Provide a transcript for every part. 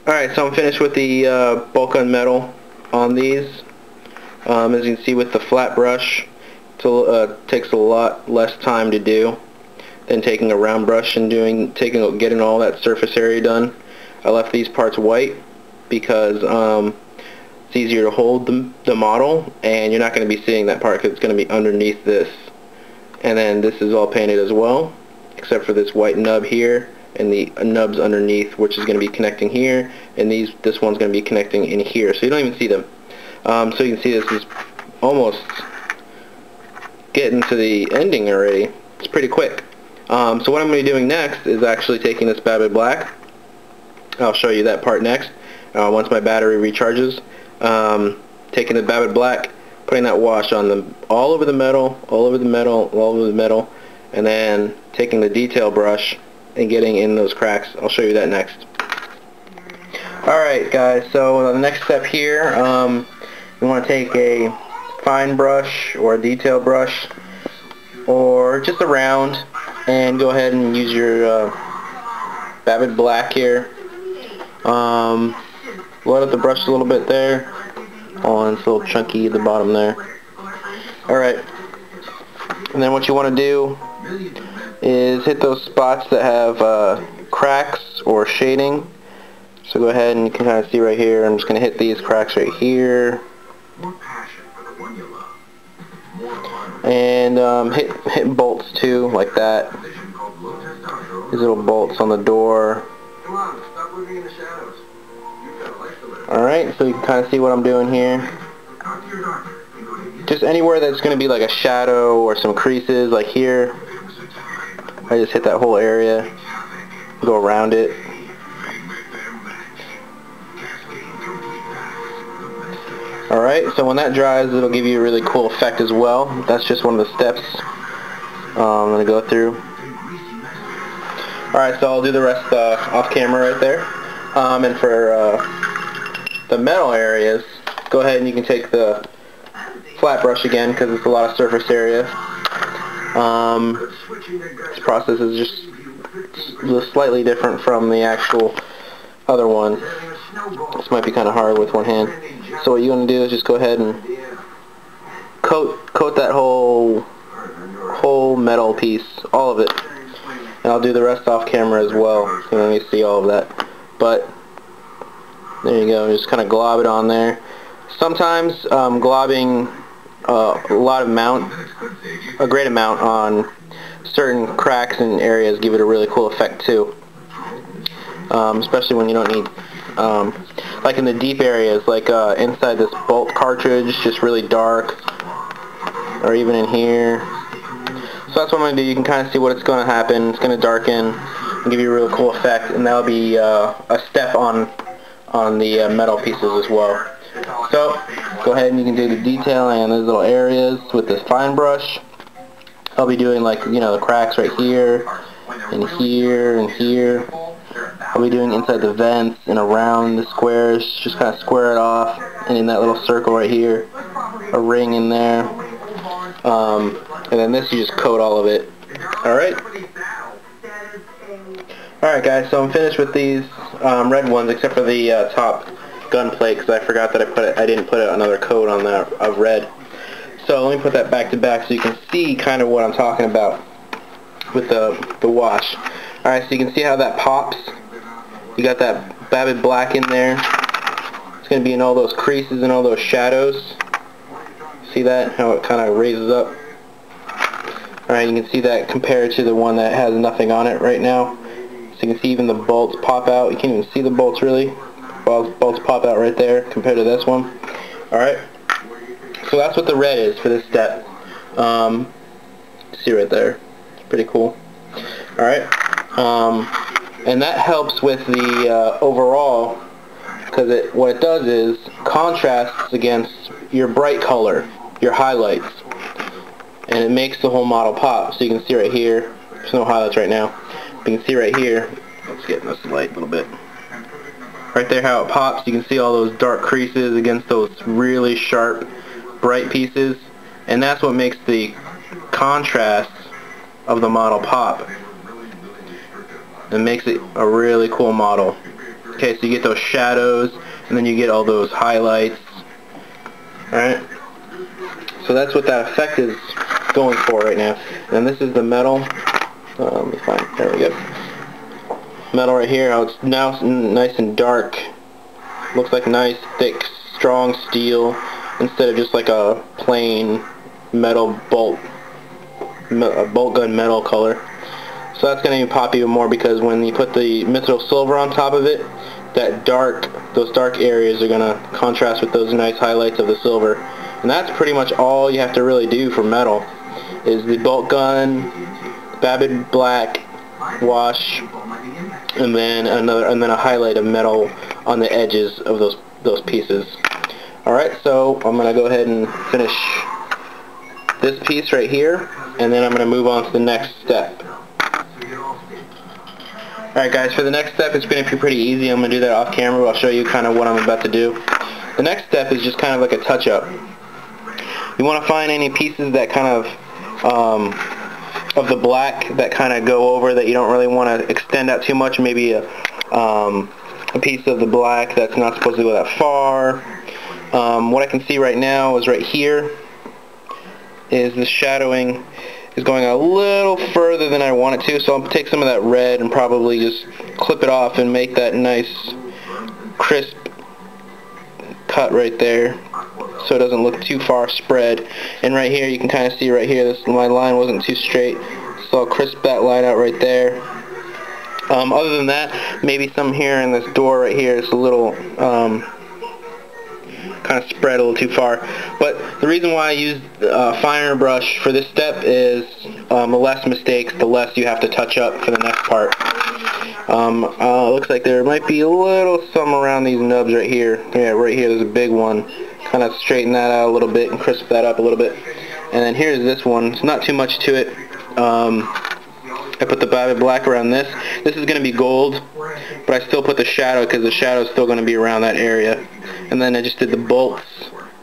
Alright, so I'm finished with the bulk on metal on these. As you can see with the flat brush, it takes a lot less time to do than taking a round brush and getting all that surface area done. I left these parts white because it's easier to hold the model, and you're not going to be seeing that part because it's going to be underneath this. And then this is all painted as well, except for this white nub here and the nubs underneath, which is going to be connecting here, and this one's going to be connecting in here, so you don't even see them. So you can see this is almost getting to the ending already. It's pretty quick. So what I'm going to be doing next is actually taking this Babbitt Black. I'll show you that part next, once my battery recharges. Taking the Babbitt Black, putting that wash on all over the metal, all over the metal, all over the metal, and then taking the detail brush and getting in those cracks. I'll show you that next. Alright guys, so the next step here, you want to take a fine brush or a detail brush or just a round and go ahead and use your Babbitt Black here. Load up the brush a little bit there. Oh, and it's a little chunky at the bottom there. Alright, and then what you want to do is hit those spots that have cracks or shading. So go ahead and you can kind of see right here, I'm just going to hit these cracks right here. And hit bolts too, like that. These little bolts on the door. Alright, so you can kind of see what I'm doing here. Just anywhere that's going to be like a shadow or some creases, like here. I just hit that whole area, go around it. Alright, so when that dries, it'll give you a really cool effect as well. That's just one of the steps I'm going to go through. Alright, so I'll do the rest off camera right there. And for the metal areas, go ahead and you can take the flat brush again because it's a lot of surface area. This process is just slightly different from the actual other one. This might be kind of hard with one hand. So what you want to do is just go ahead and coat that whole metal piece, all of it. And I'll do the rest off camera as well. You don't need to see all of that. But there you go, just kind of glob it on there. Sometimes globbing a great amount on certain cracks and areas give it a really cool effect too. Especially when you don't need, like in the deep areas, like inside this bolt cartridge, just really dark, or even in here. So that's what I'm going to do. You can kind of see what it's going to happen. It's going to darken and give you a really cool effect, and that'll be a step on the metal pieces as well. So go ahead and you can do the detailing on those little areas with this fine brush. I'll be doing, like, you know, the cracks right here and here and here. I'll be doing inside the vents and around the squares. Just kind of square it off, and in that little circle right here, a ring in there. And then this, you just coat all of it. Alright? Alright guys, so I'm finished with these red ones, except for the top gun plate, because I forgot that I didn't put another coat on that of red. So let me put that back to back so you can see kind of what I'm talking about with the wash. Alright, so you can see how that pops. You got that Babbitt Black in there. It's going to be in all those creases and all those shadows. See that? How it kind of raises up. Alright, you can see that compared to the one that has nothing on it right now. So you can see even the bolts pop out. You can't even see the bolts really. Bolts pop out right there compared to this one. Alright. So that's what the red is for this step. See right there. It's pretty cool. Alright. And that helps with the overall, because what it does is contrasts against your bright color, your highlights. And it makes the whole model pop. So you can see right here, there's no highlights right now. But you can see right here, let's get in this light a little bit. Right there how it pops, you can see all those dark creases against those really sharp, bright pieces. And that's what makes the contrast of the model pop. It makes it a really cool model. Okay, so you get those shadows, and then you get all those highlights. Alright? So that's what that effect is going for right now. And this is the metal. Let me find, there we go. Metal right here, how it's now nice and dark. Looks like nice, thick, strong steel instead of just like a plain metal bolt gun metal color. So that's going to pop even more because when you put the mithril silver on top of it, those dark areas are going to contrast with those nice highlights of the silver. And that's pretty much all you have to really do for metal, is the bolt gun, Babbitt Black wash, and then a highlight of metal on the edges of those pieces. Alright, so I'm going to go ahead and finish this piece right here, and then I'm going to move on to the next step. Alright guys, for the next step it's going to be pretty easy. I'm going to do that off camera, but I'll show you kind of what I'm about to do. The next step is just kind of like a touch-up. You want to find any pieces that kind of the black that kind of go over, that you don't really want to extend out too much. Maybe a piece of the black that's not supposed to go that far. What I can see right now is right here is the shadowing is going a little further than I want it to, so I'll take some of that red and probably just clip it off and make that nice crisp cut right there so it doesn't look too far spread. And right here you can kind of see right here, my line wasn't too straight, so I'll crisp that line out right there. Other than that, maybe some here in this door right here is a little kind of spread a little too far. But the reason why I use a finer brush for this step is the less mistakes, the less you have to touch up for the next part. Looks like there might be a little some around these nubs right here. Yeah, right here there's a big one. Kind of straighten that out a little bit and crisp that up a little bit. And then here's this one. It's not too much to it. I put the Babbitt Black around this. This is going to be gold, but I still put the shadow because the shadow is still going to be around that area. And then I just did the bolts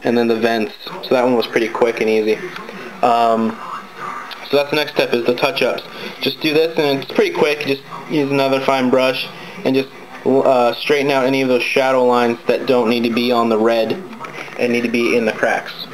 and then the vents. So that one was pretty quick and easy. So that's the next step, is the touch-ups. Just do this and it's pretty quick. Just use another fine brush and just straighten out any of those shadow lines that don't need to be on the red and need to be in the cracks.